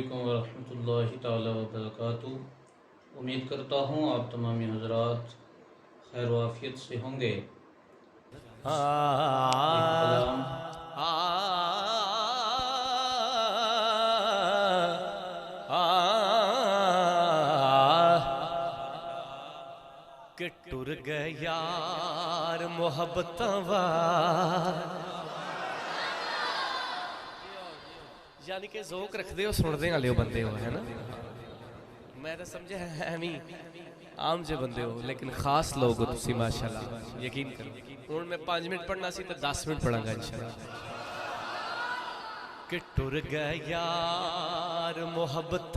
अस्सलामुअलैकुम वरहमतुल्लाहि ताला वबरकातुहू। उम्मीद करता हूँ आप तमामी हजरात खैर वाफियत से होंगे। एक कलाम कि टुर गए यार मोहब्बत यानी कि जोक रखते हो सुनते वाले बंदे हो, है ना। मैं तो समझे एवं आम जे बंदे हो, लेकिन खास लोग हो तुसी माशाल्लाह। यकीन करो हुण मैं 5 मिनट पढ़ना सी तो 10 मिनट पढ़ांगा इंशाल्लाह। कि टुर गए यार मोहब्बत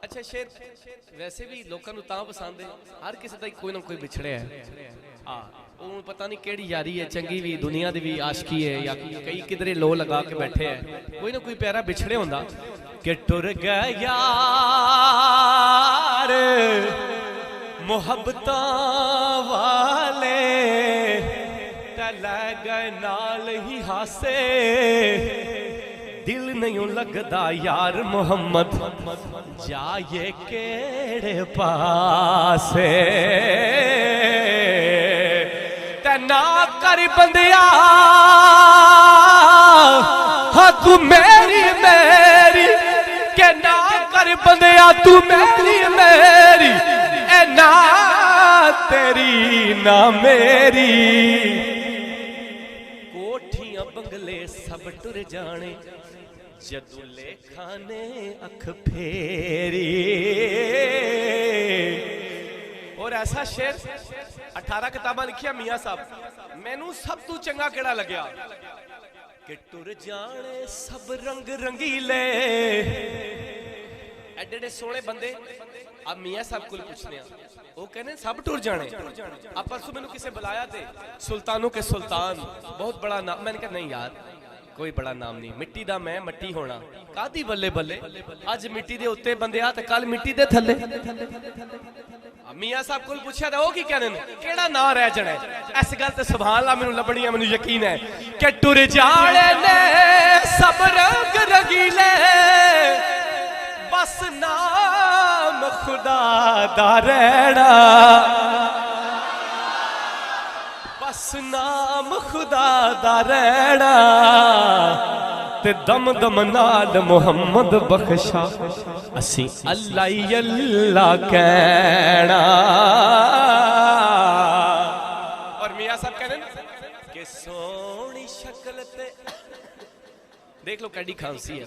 अच्छा शेर वैसे भी लोगों को तां पसंद है, हर किसी का कोई ना कोई बिछड़े है। हाँ वो पता नहीं केड़ी यारी है, चंगी भी दुनिया की भी आशकी है, या कई किधरे लो लगा के बैठे हैं, कोई ना कोई प्यारा बिछड़े होंदा। कि टुर गए यार मोहब्बत वाले लै गए नाल ही हासे, दिल नहीं लगदा यार मोहम्मद जाए केड़े पासे। ते ना कर बंदिया हाँ तू मेरी मेरी, के ना कर बंदिया तू मेरी मेरी, ए ना तेरी ना मेरी। कोठियां बंगले सब टुर जाने जदू लेखा ने अख फेरी। और ऐसा शेर 18 किताबा लिखिया मियाँ साहब, मैनू सब तू चंगा केड़ा लग्या। कि टुर जाने सब रंग रंगीले, एडे एडे सोहने बंदे अब मियाँ साहब को पूछने वो कहने सब टुर जाने। अब परसों मैंने किसे बुलाया थे सुल्तानों के सुल्तान, बहुत बड़ा नाम। मैंने कहा नहीं यार कोई बड़ा नाम नहीं, मिट्टी दा मैं मट्टी होना कादी बल्ले बल्ले। अज मिट्टी दे उत्ते बंदे आ ते कल मिट्टी दे थल्ले। मियाँ साहब को पूछा था वो की कहने केड़ा ना रह जाना। इस गल ते सुभान अल्लाह मैनू लभनी है, मैनू यकीन है कि टुर जाने ने सब रंग रंगीले, बस नाम खुदा दा रहना, बस नाम खुदा दा रहना, ते दम दम नाल मोहम्मद बख्शा असी अल्लाह ही अल्लाह कहना। और मियाँ साहब कहने कि सोनी शक्ल ते देख लो कैडी खांसी है,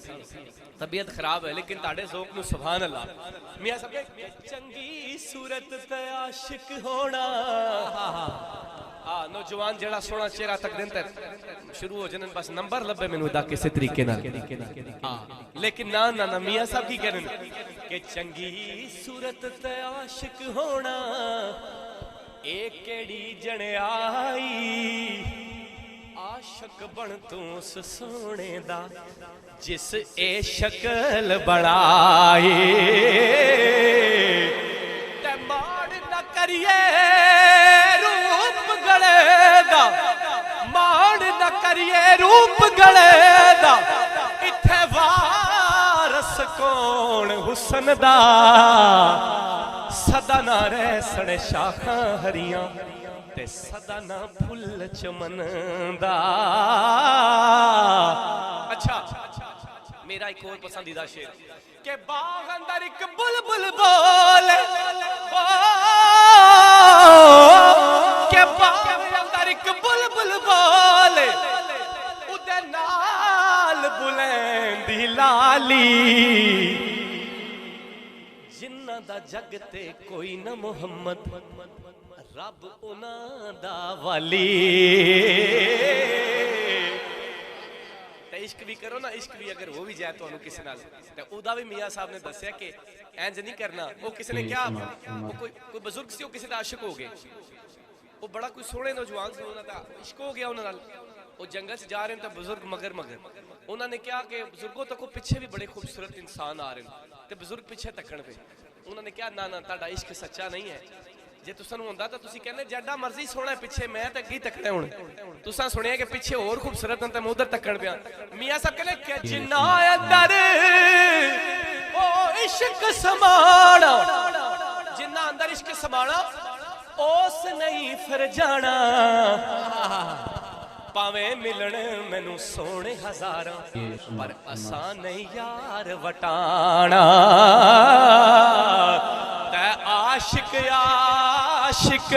तबीयत खराब है, लेकिन ताड़े ज़ौक़ नू सुभान अल्लाह। मियाँ साहब चंगी सूरत ते आशिक होना। हाँ नौजवान जड़ा सोना चेहरा तक दिन तक शुरू हो जाने बस नंबर लभे मैनू दा किसी तरीके नाल। हाँ लेकिन ना ना ना मियाँ साहब की कह रहे कि चंगी सूरत ते आशिक होना, एक केड़ी जने आई आशक बन तू उस सोने दा जिस ए शक्ल बनाई। ते माड़ न करिए रूप गले दा, माड़ न करिए रूप गले दा, इत्थे वारस कौन हुसन दा, सदा ना रह सने शाखां हरियां ते सदा ना फुल चमन दा। अच्छा मेरा एक और पसंदीदा शेर के बाग अंदर एक बुलबुल बोले, के बाग अंदर एक बुलबुल बोले, उदे नाल बुलंदी लाली, जिन्ना दा जग ते कोई न मोहम्मद रब उना दा वाली। इश्क भी करो ना, इश्क भी अगर हो भी जाए तो किसी नाल ते उदा भी मियाँ साहब ने दसिया कि इंज नहीं करना। वो किसी ने क्या वो कोई बुजुर्ग सी, वो किसी का आशिक हो गए, वो बड़ा कोई सोहने नौजवान सी, उन्होंने इश्क हो गया उन्होंने। वो जंगल से जा रहे हैं तो बुजुर्ग मगर मगर उन्होंने क्या कि बुजुर्गों तक पीछे भी बड़े खूबसूरत इंसान आ रहे हैं, तो बुजुर्ग पीछे तकन पे उन्होंने क्या ना ना ताड़ा इश्क सच्चा नहीं है, जे तुसां नूं हुंदा तां तुसीं कहंदे जड्डा मर्जी सोहना पिछे मैं तां अगे तकना हुण तुसां सुनिया कि पिछे होर खूबसूरत हैं तां मैं उधर तकण पिया मियां साहब कहंदे कि जिन्ना अंदर ओ इश्क समाना जिन्ना अंदर इश्क समाना ओस नहीं फिर जाना पावे मिलन मैनू सोने हजारां पर असा नहीं यार वटाना तै आशिक आशिक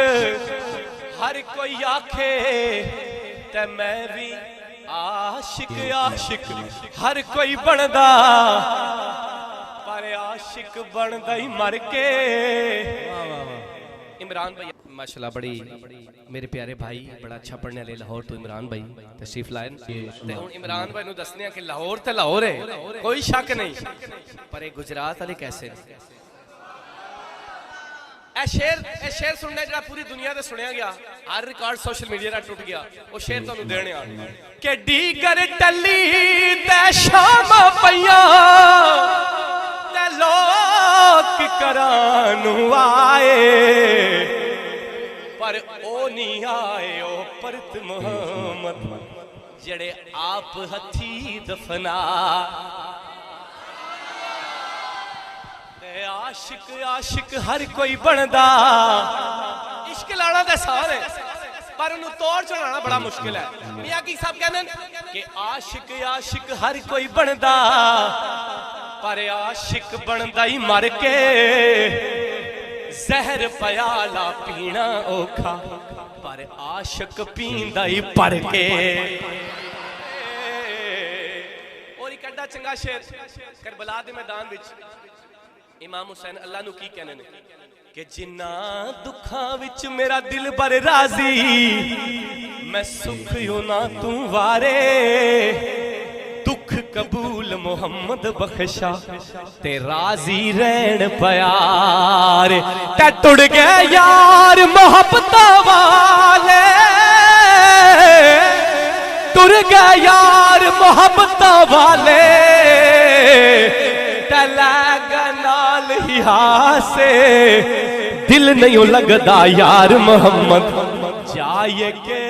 हर कोई आखे ते मैं भी आशिक आशिक हर कोई बनदा पर आशिक बनदा ही मर के। इमरान भाई माशाल्लाह बड़ी मेरे प्यारे भाई बड़ा अच्छा पढ़ने वाले लाहौर तो इमरान भाई तशरीफ लाए ते हुण इमरान भाई नूं दसने कि लाहौर ते लाहौर है कोई शक नहीं पर ये गुजरात वाले कैसे ए शेर सुनना जरा पूरी दुनिया ते सुनिया गया हर रिकॉर्ड सोशल मीडिया दा टूट गया वो शेर तुहानूं देने आ कि डीगर टल्ली ते शाम पईयां ते लोक करानू आए पर ओ नहीं आए ओ परत मोहम्मद जड़े आप हथी दफना आशिक आशिक हर कोई बनदा इश्क लाना ते आसान है पर उन्हें तोड़ चढ़ाना बड़ा मुश्किल है। मियां की साहब कहने कि आशिक आशिक हर कोई बनदा पर आशिक बनदा ही मर के जहर प्याला पीना औखा पर आशिक पींदा ही पर के। और एक अड्डा चंगा शेर करबला दे मैदान विच इमाम हुसैन अल्लाह नू की कहने कि जिन्ना दुखां विच मेरा दिल बर राजी मैं सुख यो ना तू वारे दुख कबूल मोहम्मद बख्शा ते राजी रहन प्यार ते टुट गए यार मोहब्बत वाले टुट गए यार मोहब्बत वाले नाल ही हासे दिल नहीं लगदा यार मोहम्मद जाए के